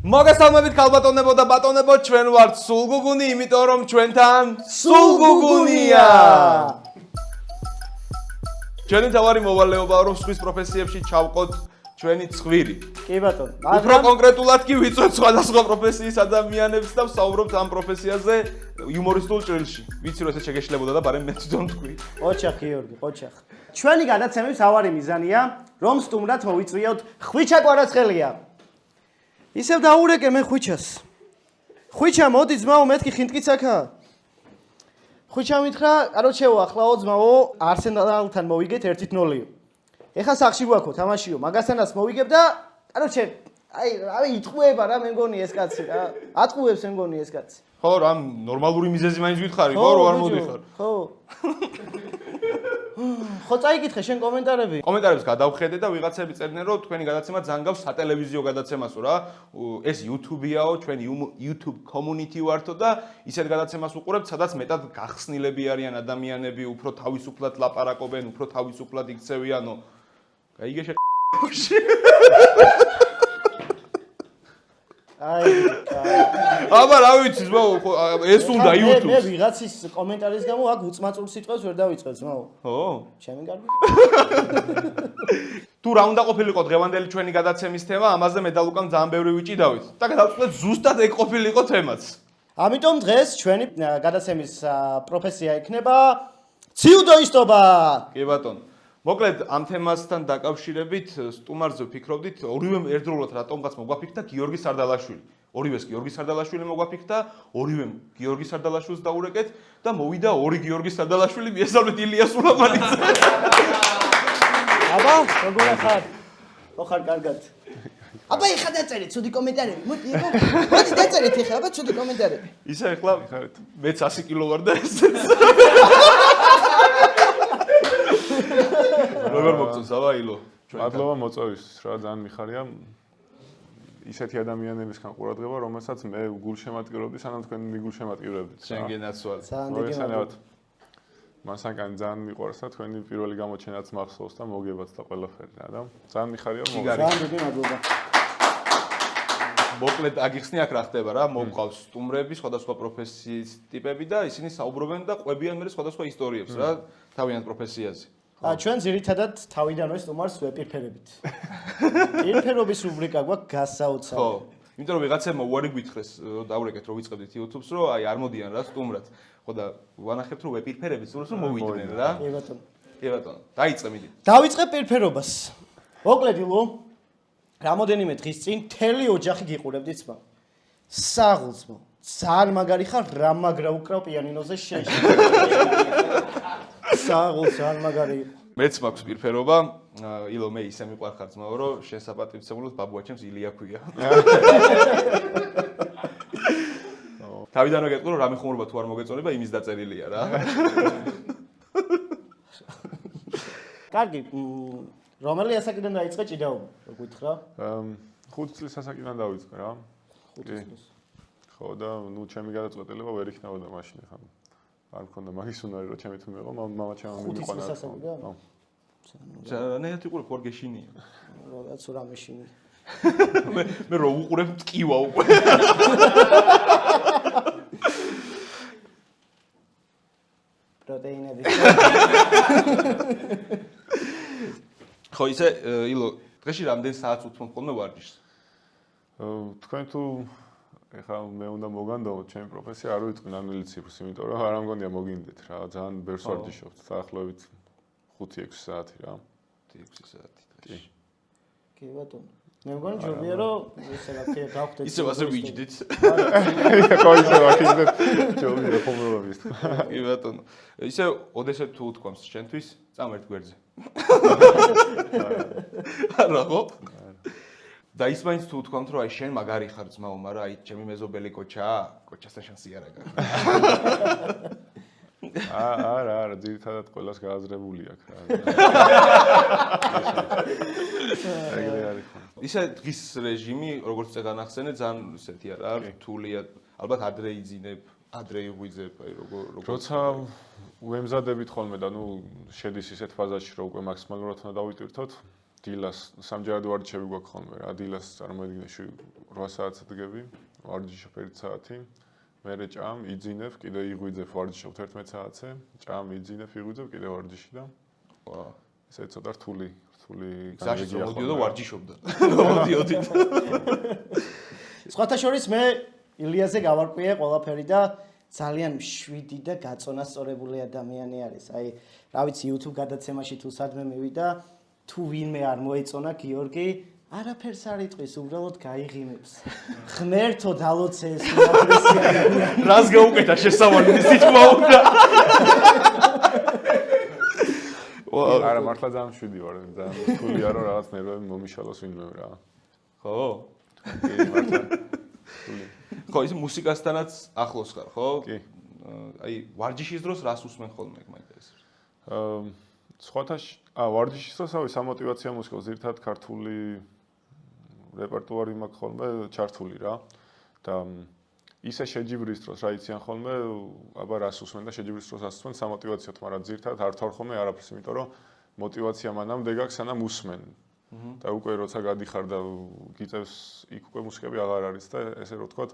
მოგესალმებით ქალბატონებო და ბატონებო, ჩვენ ვართ სულგუგუნი, იმიტომ რომ ჩვენთან სულგუგუნია. ჩვენი თავარი მოვალეობაა რომ სხვის პროფესიებში ჩავყოთ ჩვენი ცხვირი. კი ბატონო. უფრო კონკრეტულად კი ვიწვევთ სხვადასხვა პროფესიის ადამიანებს და ვსაუბრობთ ამ პროფესიაზე იუმორისტულ ჭრილში. ვიცი რომ ესე შეგეშლებოდა და ბარემ მე თვითონ თქვი. ოჩახ გიორგი, ოჩახ. ჩვენი გადაცემის ავარი მიზანია, რომ სტუმრად მოვიწვიოთ ხვიჩა კვარაცხელია. ისევ დაურეკე მე ხვიჩას. ხვიჩა მოდი ძმაო, მეთქი ხინტკიც აქაა. ხვიჩა მითხრა, კაროჩეო, ახლაო ძმაო, არსენალთან მოვიგეთ 1-0. ეხა სახში გვაქვს, თამაშიო, მაგასთანაც მოვიგებ და კაროჩე, აი იტყუება რა, მე მგონი ეს კაცი რა. ატყუებს მე მგონი ეს კაცი. ხო, რა ნორმალური მიზეზი მაინც გითხარი, ხო, რო არ მოდიხარ. ხო. ხო წაიკითხე შენ კომენტარები. კომენტარებს გადავხედე და ვიღაცები წერდნენ რომ თქვენი გადაცემა ძალიან გავს სატელევიზიო გადაცემასო რა. ეს YouTube-იაო, ჩვენი YouTube community ვართო და ისეთ გადაცემას უყურებთ, სადაც მეტად გახსნილები არიან ადამიანები, უფრო თავისუფლად ლაპარაკობენ, უფრო თავისუფლად იქცევიანო. გაიგე შე აბა რა ვიცი ზმაო, ეს უნდა YouTube-ს. მე ვიღაცის კომენტარის გამო აქ უწმაწურ სიტყვებს ვერ დავიწყებ ზმაო. ხო? ჩემი კარგი. თუ რა უნდა ყოფილიყო დღევანდელი ჩვენი გადაცემის თემა, ამაზე მე და ლუკამ ძალიან ბევრი ვიჭიდავით. და გადავწყვეტ ზუსტად ეგ ყოფილიყო თემაც. ამიტომ დღეს ჩვენი გადაცემის პროფესია იქნება ციუდოისტობა. კი ბატონო. მოკლედ ამ თემასთან დაკავშირებით სტუმარზე ვფიქრობდით, ორივემ ერთდროულად რატომღაც მოგვაფიქრდა გიორგი სარდალაშვილი. ორივეს გიორგი სარდალაშვილი მოგვაფიქრდა, ორივემ გიორგი სარდალაშვილს დაურეკეთ და მოვიდა ორი გიორგი სარდალაშვილი, მიესალმეთ ილიას ულამანიძე. აბა, როგორ ხარ? ხარ კარგად. აბა ეხა დაწერეთ ცუდი კომენტარები. მოდი დაწერეთ ეხა, აბა ცუდი კომენტარები. ისა ეხლა მეც 100 კილო ვარ და ესეც. როგორ მოგწონს აბა ილო? მადლობა მოწვევისთვის, რა ძალიან მიხარია. ისეთი ადამიანებისგან ყურადღება, რომელსაც მე გულშემატკივრობდი, სანამ თქვენ მიგულშემატკივრებდით. შენგენაც ვარ. მოგესალმებით. მასაკანი ძალიან მიყვარს და თქვენი პირველი გამოჩენაც მახსოვს და მოგებაც და ყველაფერი რა და ძალიან მიხარია რომ ძალიან დიდი მადლობა. მოკლედ აგიხსნი აქ რა ხდება რა, მოგყავს სტუმრები, სხვადასხვა პროფესიის ტიპები და ისინი საუბრობენ და ყვებიან მე სხვადასხვა ისტორიებს რა, თავიანთ პროფესიაზე. ჩვენ ძირითადად თავიდანვე სტუმარს ვეპირფერებით. პირფერობის რუბრიკა გვაქვს გასაოცარი. ხო. იმიტომ რომ ვიღაცებმა უარი გვითხრეს, დაურეკეთ რომ ვიწყებდით YouTube-ს, რომ აი არ მოდიან რა სტუმრად. ხო და ვანახებთ რომ ვეპირფერებით სტუმრს რომ მოვიდნენ რა. კი ბატონო. კი ბატონო. დაიწყე მიდი. დავიწყე პირფერობას. მოკლედ ილო, რამოდენიმე დღის წინ მთელი ოჯახი გიყურებდით ძმა. საღლძმო. ძალიან მაგარი ხარ, რა მაგრა უკრავ პიანინოზე შენ. საღლს ძალიან მაგარი იყო. მეც მაქვს პირფერობა. ილო მე ისე მიყვარხარ ძმაო, რომ შენ საპატივცემულოდ ბაბუაჩემს ილია ქვია. თავიდანვე გეტყვი რომ რამე ხუმრობა თუ არ მოგეწონება, იმის დაწერილია რა. კარგი, რომელი ასაკიდან დაიწყე ჭიდაობა? რო გითხრა? 5 წლის ასაკიდან დავიწყე რა. 5 წლის. ხო და ნუ ჩემი გადაწყვეტილება ვერ იქნებოდა მაშინ ხა. არ მქონდა მაგის უნარი რომ ჩემი თუ მეყო, მამა ჩემმა მიყვანა. 5 წლის ასაკიდან? ხო. ნეათი ყურებ ხوار გეშინია. რაღაც რა მეშინი. მე რო უყურებ მტკივა უკვე. პროტეინები. ხო ისე ილო დღეში რამდენ საათს უთმობ ხოლმე ვარჯიშს? თქვენ თუ ეხლა მე უნდა მოგანდაოთ ჩემი პროფესია არ ვიტყვი ნამდვილი ციფრს, იმიტომ რომ არ ამგონია მოგინდეთ რა, ძალიან ბევრს ვარჯიშობთ, დაახლოებით 5-6 საათი რა. 6 საათი დღეში. კი ბატონო. მე მგონი ჯობია რომ ესე რა თქმა გავხდეთ. ისევ ასე ვიჯდით. ხო ისე ვაკიდეთ. ჯობია ხომრობის. კი ბატონო. ისე ოდესე თუ უთქვამს შენთვის წამერთ გვერდზე. არა ხო? და ის მაინც თუ უთქვამთ რომ აი შენ მაგარი ხარ ძმაო, მაგრამ აი ჩემი მეზობელი კოჩაა, კოჩასთან შანსი არ აქვს. არა, ძირითადად ყველას გააზრებული აქვს რა. ეგრე არის. ისე დღის რეჟიმი, როგორც წე განახსენე, ძალიან ისეთი არა, რთულია. ალბათ ადრე იძინებ, ადრე იღვიძებ, აი როგორ როცა ვემზადებით ხოლმე და ნუ შედის ისეთ ფაზაში, რომ უკვე მაქსიმალურად უნდა დავიტვირთოთ, დილას სამჯერადო ვარჯიშები გვაქვს ხოლმე რა. დილას წარმოედგინე 8 საათს დგები, ვარჯიშობ 1 საათი. მერე ჭამ, იძინებ, კიდე იღვიძებ ვარჯიშობ 11 საათზე. ჭამ, იძინებ, იღვიძებ, კიდე ვარჯიში და ესე ცოტა რთული გზაში მოდიოდა ვარჯიშობდა. მოდიოდი. სხვათა შორის მე ილიაზე გავარკვიე ყველაფერი და ძალიან მშვიდი და გაწონასწორებული ადამიანი არის. აი, რა ვიცი, YouTube გადაცემაში თუ სადმე მივიდა, თუ ვინმე არ მოეწონა გიორგი, არაფერს არ იტყვის, უბრალოდ გაიღიმებს. ღმერთო დალოცე ეს აგრესია. რას გაუკეთა შესავალი სიტყვა უნდა. არა, მართლა ძალიან მშვიდი ვარ, ძალიან რთულია რომ რაღაც ნერვები მომიშალოს ვინმე რა. ხო? კი, მართლა. ხო, ის მუსიკასთანაც ახლოს ხარ, ხო? კი. აი, ვარჯიშის დროს რას უსმენ ხოლმე, მაინტერესებს. ვარჯიშის დროს სამოტივაციო მუსიკა, ზირთად ქართული რეპერტუარი მაქვს ხოლმე ჩართული რა. და ისე შეჯიბრის დროს რა იციან ხოლმე, აბა რას უსმენ და შეჯიბრის დროს რას უსმენ სამოტივაციოდ, მაგრამ ზირთად არ თორ ხოლმე არაფერს, იმიტომ რომ მოტივაცია მანამდე გაქვს, სანამ უსმენ. და უკვე როცა გადიხარ და გიწევს იქ უკვე მუსიკები აღარ არის და ესე რომ ვთქვათ,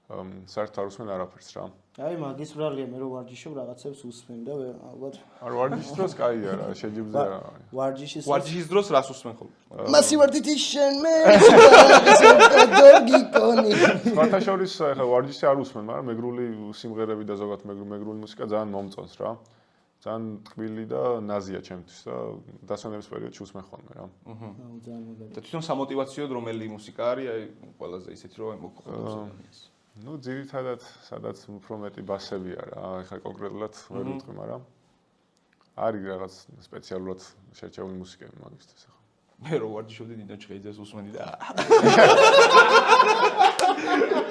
საერთოდ არ უსმენ არაფერს რა. აი, მაგის ბრალია მე რომ ვარჯიშობ რაღაცებს უსმენ და ალბათ არ ვარჯიშის დროს კაია რა, შეჯიბზე რა. ვარჯიშის დროს რას უსმენ ხოლმე? მასივარდით შენ მე დორგიკონი. სხვათა შორის ახლა ვარჯიში არ უსმენ, მაგრამ მეგრული სიმღერები და ზოგადად მეგრული მუსიკა ძალიან მომწონს რა. ძალიან ტკბილი და ნაზია ჩემთვის და დასვენების პერიოდში უსმენ ხოლმე რა. და თვითონ სამოტივაციოდ რომელი მუსიკა არის, აი ყველაზე ისეთი რომ მოგხდობს ადამიანს. ნუ ძირითადად სადაც უფრო მეტი ბასებია რა, ახლა კონკრეტულად ვერ ვიტყვი, მაგრამ არის რაღაც სპეციალურად შერჩეული მუსიკები მაგისთვის ახლა. მე რო ვარჯიშობდი დიდონ ჩხეიძეს უსმენდი და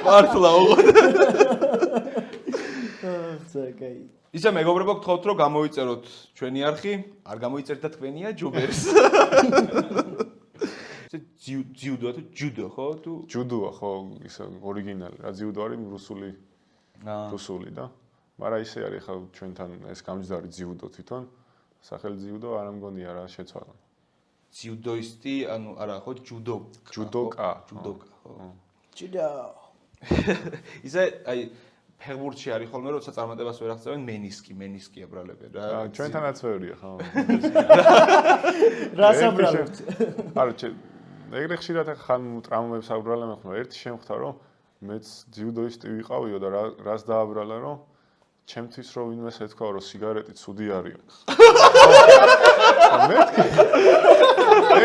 მართლა უღოდ. ზაგაი. ისა მეგობრებო გთხოვთ რომ გამოიწეროთ ჩვენი არხი, არ გამოიწერთ და თქვენია ჯუბერს. ჯიუდო თუ ჯუდო ხო თუ ჯუდოა ხო ის ორიგინალი რა ჯიუდო არის რუსული და მაგრამ ისე არის ხა ჩვენთან ეს გამჯდარი ჯიუდო თვითონ სახელი ჯიუდო არ მგონია რა შეცვალა ჯიუდოისტი ანუ არა ხო ჯუდოკა ხო ჯუდო ისე აი ფეხბურთში არის ხოლმე როცა წარმატებას ვერ აღწევენ მენისკი აბრალებენ რა ჩვენთანაც ვერია ხო რას აბრალებთ არა ეგრე ხშირად ხან ტრამვებს აბრალებ ხოლმე ერთი შემხვდა რომ მეც ჯიუდოისტი ვიყავიო და რას დააბრალა რომ ჩემთვის რომ ვინმეს ეთქვა რომ სიგარეტი ცუდი არისო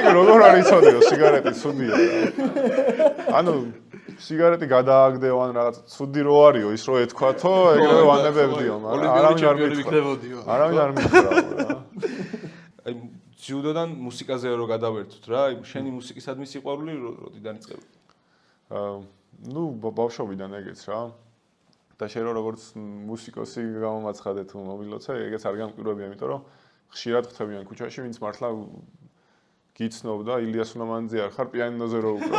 ეგ როგორ არის ცოდიო სიგარეტი ცუდია ანუ სიგარეტი გადააგდეო ან რაღაც ცუდი რო არისო ის რო ეთქვათო ეგრევე ვანებებდიო მაგრამ არავინ არ მითხრა არავინ არ მითხრა რა აი ჯიუდოდან მუსიკაზე რო გადავერთოთ რა აი შენი მუსიკისადმი სიყვარული როდიდან იწყება ნუ ბავშვობიდან ეგეც რა და შენ როგორც მუსიკოსი გამომაცხადე თუ მომილოცე ეგეც არ გამკვირვებია იმიტომ რომ ხშირად ხვდებიან ქუჩაში ვინც მართლა გიცნობდა ილიას ულამანიძე არ ხარ პიანინოზე რო უკრავ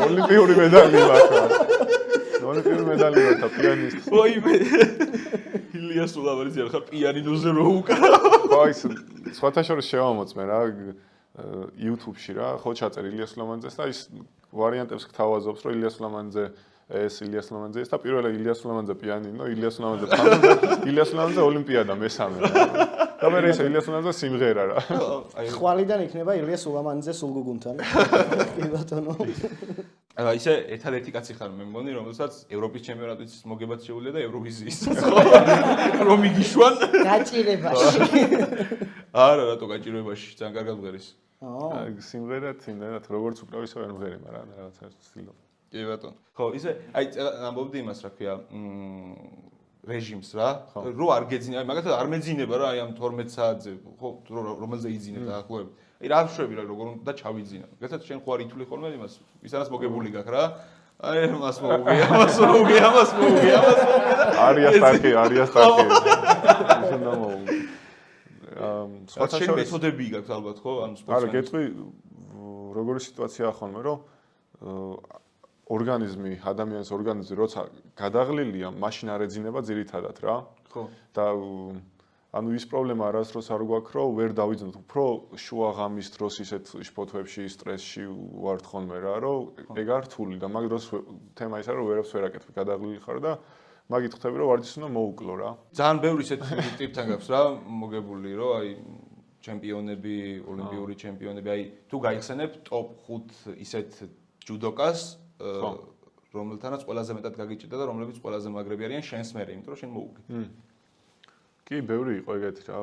ოლიმპიური მედალი მაქვს ოლიმპიური მედალი მაქვს პიანისტი ოიმე ილიას ულამანიძე არ ხარ პიანინოზე რო უკრავ ხო ის სხვათა შორის შევამოწმე რა YouTube-ში რა ხო ჩაწერ ილიას ულამანიძეს და ის ვარიანტებს გთავაზობს რომ ილიას ულამანიძე ეს ილიას ულამანიძე და პირველად ილიას ულამანიძე პიანინო ილიას ულამანიძე ფანტა ილიას ულამანიძე ოლიმპიადა მესამე და მე ეს ილიას ულამანიძე სიმღერა რა ხვალიდან იქნება ილიას ულამანიძე სულგუგუნთან კი ბატონო ისე ერთადერთი კაცი ხარ მე მგონი რომელსაც ევროპის ჩემპიონატის მოგებაც შეუძლია და ევროვიზიის რომ იგიშვან გაჭირებაში არა რატო გაჭირებაში ძალიან კარგად მღერის სიმღერა თინდათ როგორც უკრავ ისე ვერ მღერი მაგრამ რაღაცა ვცდილობ კი ბატონო ხო ისე აი ამბობდი იმას რა ქვია რეჟიმს რა რო არ გეძინა აი მაგათაც არ მეძინება რა აი ამ 12 საათზე ხო რომელზე იძინე დაახლოებით აი რა ვშვები რა როგორ უნდა ჩავიძინა მაგათაც შენ ხო არ ითვლი ხოლმე იმას ვისაც მოგებული გაქვს რა აი მას მოუგია არია სტარკი ისე ნამოუ სხვათა შორის მეთოდები გაქვს ალბათ ხო ანუ სპორტსმენს არა გეტყვი როგორი სიტუაციაა ხოლმე რომ ორგანიზმი ადამიანის ორგანიზმი როცა გადაღლილია მაშინ არ ეძინება ძირითადად რა ხო და ანუ ის პრობლემა არასდროს არ გვაქვს, რომ ვერ დავიძნოთ, უფრო შუა ღამის დროს ისეთ შფოთვებში, სტრესში ვართ ხოლმე რა, რომ ეგ არ რთული და მაგ დროს თემა ის არის, რომ ვერაფერს ვერ აკეთებ, გადაღლილი ხარ და მაგით ხვდები, რომ ვარჯიშს უნდა მოუკლო რა. ძალიან ბევრი ისეთ ტიპთან გაქვს რა, მოგებული, რომ აი ჩემპიონები, ოლიმპიური ჩემპიონები, აი თუ გაიხსენებ ტოპ 5 ისეთ ჯუდოკას, რომელთანაც ყველაზე მეტად გაგიჭირდა და რომლებიც ყველაზე მაგრები არიან შენს მერე, იმიტომ რომ შენ მოუგე. კი, ბევრი იყო ეგეთი რა,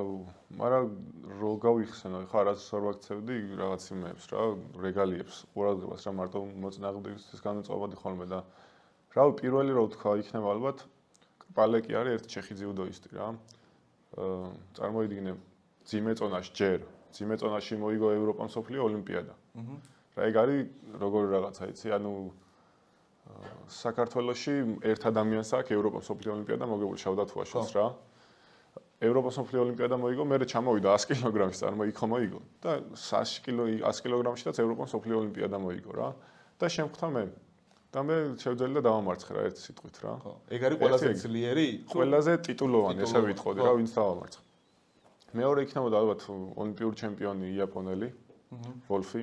მაგრამ რო გავიხსენო, ხა არას არ ვაქცევდი რაღაც იმეებს რა, რეგალიებს, ყურადღებას რა, მარტო მოწინააღმდეგისთვის განუწყობადი ხოლმე და რა, პირველი რო თქვა, იქნება ალბათ პალეკი არის ერთ ჩეხი ძიუდოისტი რა. წარმოიდგინე ძიმე წონაში ჯერ, ძიმე წონაში მოიგო ევროპა მსოფლიო ოლიმპიადა. რა ეგ არის როგორი რაღაცა იცი, ანუ საქართველოში ერთ ადამიანს აქვს ევროპა მსოფლიო ოლიმპიადა მოგებული შავდათუაშოს რა. ევროპა მსოფლიო ოლიმპიადა მოიგო, მერე ჩამოვიდა 100 კილოგრამის წარმოიქო მოიგო და 100 კილოგრამშიც ევროპა მსოფლიო ოლიმპიადა მოიგო რა. და შემხვდა მე. და მე შევძელი და დავამარცხე რა ერთი სიტყვით რა. ხო. ეგ არის ყველაზე ძლიერი? ყველაზე ტიტულოვანი, ესე ვიტყოდი რა, ვინც დავამარცხე. მეორე იქნებოდა ალბათ ოლიმპიური ჩემპიონი იაპონელი, ვოლფი.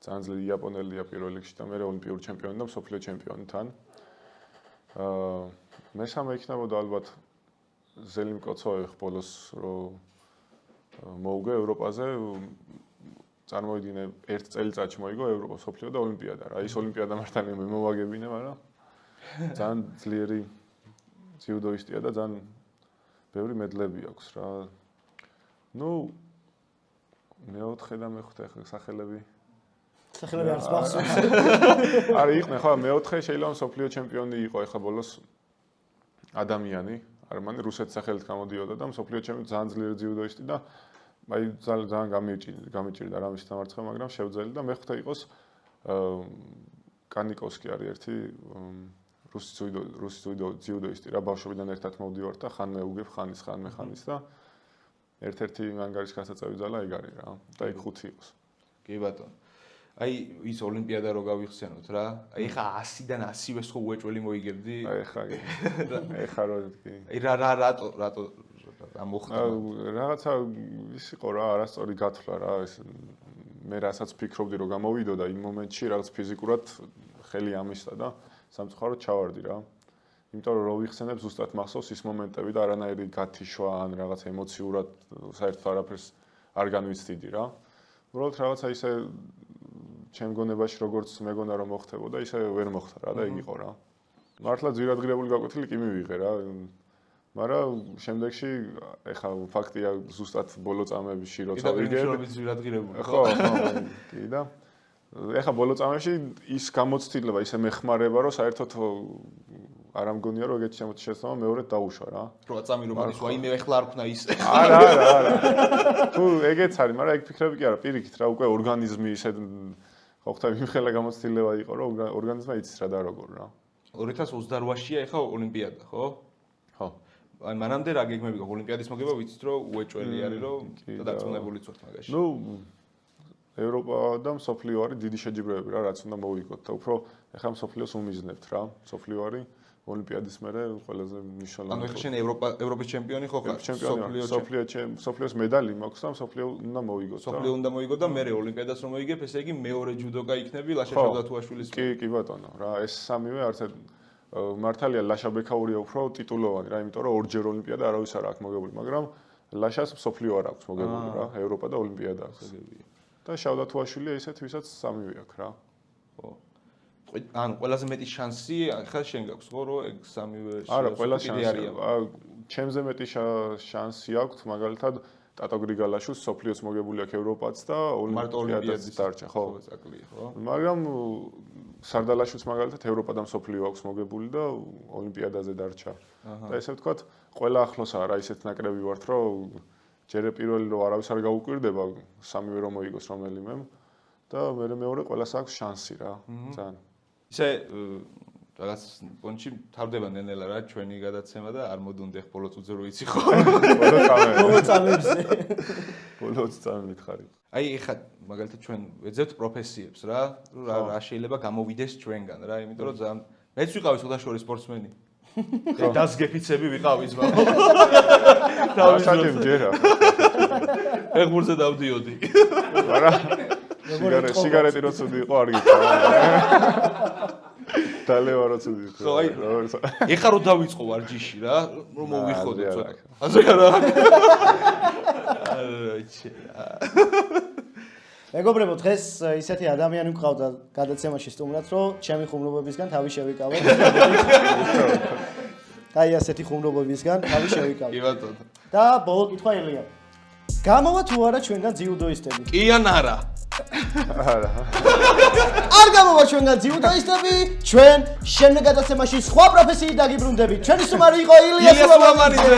ძალიან ძლიერი იაპონელია პირველ რიგში და მე ოლიმპიური ჩემპიონი და მსოფლიო ჩემპიონი თან. მესამე იქნებოდა ალბათ ზელიმკოცოევ ბოლოს რო მოუგე ევროპაზე წარმოიდგინე ერთ წელიწადში მოიგო ევროპა მსოფლიო და ოლიმპიადა რა ის ოლიმპიადა მართალია მე მოვაგებინე მაგრამ ძალიან ძლიერი ძიუდოისტია და ძალიან ბევრი მედლები აქვს რა ნუ მეოთხე და მეხუთე ხა სახელები არც მახსოვს არის იყვნენ ხო მეოთხე შეიძლება მსოფლიო ჩემპიონი იყო ეხლა ბოლოს ადამიანი არამანი რუსეთის სახელით გამოდიოდა და მსოფლიო ჩემპიონი ძალიან ძლიერი ძიუდოისტი და აი ძალიან გამიჭირდა რამის დამარცხება, მაგრამ შევძელი და მეხუთე იყოს კანიკოვსკი არის ერთი რუსი ძიუდოისტი რა ბავშვობიდან ერთად მოვდივართ და ხან მეუგებ ხანის ხან მეხანის და ერთ-ერთი ანგარის გასაწევი ძალა ეგ არის რა და ეგ ხუთი იყოს. კი ბატონო. აი ის ოლიმპიადა რო გავიხსენოთ რა. აი ხა 100-დან 100-ვეს ხო უეჭველი მოიგებდი? აი ხა რო კი. აი რატო რა მოხდა? რაღაცა ის იყო რა, არასწორი გათვლა რა, ეს მე რასაც ფიქრობდი რომ გამოვიდო და იმ მომენტში რაღაც ფიზიკურად ხელი ამისდა და სამწუხაროდ ჩავარდი რა. იმიტომ რომ ვიხსენებ ზუსტად მახსოვს ის მომენტები და არანაირი გათიშვა ან რაღაც ემოციურად საერთოდ არაფერს არ განვიცდიდი რა. უბრალოდ რაღაცა ისე ჩემ გონებაში როგორც მეგონა რომ მოხდებოდა, ისე ვერ მოხდა რა და ეგ იყო რა. მართლა ძვირადღირებული გაკვეთილი კი მივიღე რა. მაგრამ შემდეგში ეხა ფაქტია ზუსტად ბოლო წამებში როცა ვიგე. ხო, კი და ეხა ბოლო წამებში ის გამოცდილება ისე მეხმარება რომ საერთოდ არ ამგონია რომ ეგეთი შემოწმება მეორედ დაუშვა რა. როა წამი რომ არის ვაიმე ეხლა არ ქნა ის. არა. თუ ეგეც არის, მაგრამ ეგ ფიქრები კი არა, პირიქით რა უკვე ორგანიზმი ისე ხო ხთა მიმხელა გამოცდილება იყო რომ ორგანიზმა იცის რა და როგორ რა. 2028-შია ეხა ოლიმპიადა, ხო? ხო. აი მანამდე რა გეგმები გაქვს ოლიმპიადის მოგება ვიცით რომ უეჭველი არის რომ დაწუნებულიც ვართ მაგაში. ნუ ევროპა და მსოფლიო არის დიდი შეჯიბრებები რა რაც უნდა მოვიგოთ და უფრო ეხლა მსოფლიოს უმიზნებთ რა. მსოფლიო არის ოლიმპიადის მერე ყველაზე მნიშვნელოვანი. ანუ ეხლა შენ ევროპის ჩემპიონი ხო ხარ? მსოფლიოს მედალი მაქვს და მსოფლიო უნდა მოვიგოთ. მსოფლიო უნდა მოიგო და მე ოლიმპიადას რომ მოიგებ, ესე იგი მეორე ჯუდოკა იქნები ლაშა შავდათუაშვილის. კი ბატონო რა ეს სამივე არც მართალია ლაშა ბექაურია უფრო ტიტულოვანი რა, იმიტომ რომ ორჯერ ოლიმპიადა არავის არ აქვს მოგებული, მაგრამ ლაშას მსოფლიო არ აქვს მოგებული რა, ევროპა და ოლიმპიადა აქვს. და შავდათუაშვილია ისეთ, ვისაც სამივე აქვს რა. ხო. ანუ ყველაზე მეტი შანსი ხა შენ გაქვს ხო, რომ ეგ სამივე არა, ყველა შანსი. ჩემზე მეტი შანსი აქვს მაგალითად ტატო გრიგალაშვილს სოფლიოს მოგებული აქვს ევროპაც და ოლიმპიადაც დარჩა, ხო? საკლია, ხო? მაგრამ სარდალაშვილს მაგალითად ევროპა და მსოფლიო აქვს მოგებული და ოლიმპიადაზე დარჩა. და ესე ვთქვათ, ყველა ახლოსაა რა ისეთ ნაკრები ვართ, რომ ჯერ პირველი რომ არავის არ გაუკვირდება, სამივე რომ მოიგოს რომელიმე და მეორე ყველას აქვს შანსი რა, ძალიან. ისე რაღაც პონჩი თავდება ნენელა რა ჩვენი გადაცემა და არ მოდუნდე ბოლო წუთზე რო იცი ხო? ბოლო წამებზე. ბოლო წამი მითხარი. აი ეხლა მაგალითად ჩვენ ვეძებთ პროფესიებს რა, რა შეიძლება გამოვიდეს ჩვენგან რა, იმიტომ რომ ძალიან მეც ვიყავი სხვადასხვა სპორტსმენი. დასგეფიცები ვიყავი ძმა. დავისაჯებ ჯერა. ფეხბურთზე დავდიოდი. არა. სიგარეტი რო ცუდი იყო არ გიქნა. დალევა რო ცუდი იყო. ხო, აი, ეხლა რო დავიწყო ვარჯიში რა, რომ მოვიხოდე ცოტა. ასე არა. მეგობრებო, დღეს ისეთი ადამიანი მყავდა გადაცემაში სტუმრად, რომ ჩემი ხუმრობებისგან თავი შევიკავე. აი ასეთი ხუმრობებისგან თავი შევიკავე. კი ბატონო. და ბოლო კითხვა ელია. გამოვა თუ არა ჩვენგან ძიუდოისტები? კი ან არა? არა. არ გამოვა ჩვენგან ძიუდოისტები, ჩვენ შემდეგ გადაცემაში სხვა პროფესიით დაგიბრუნდებით. ჩვენი სტუმარი იყო ილია სულამანიძე.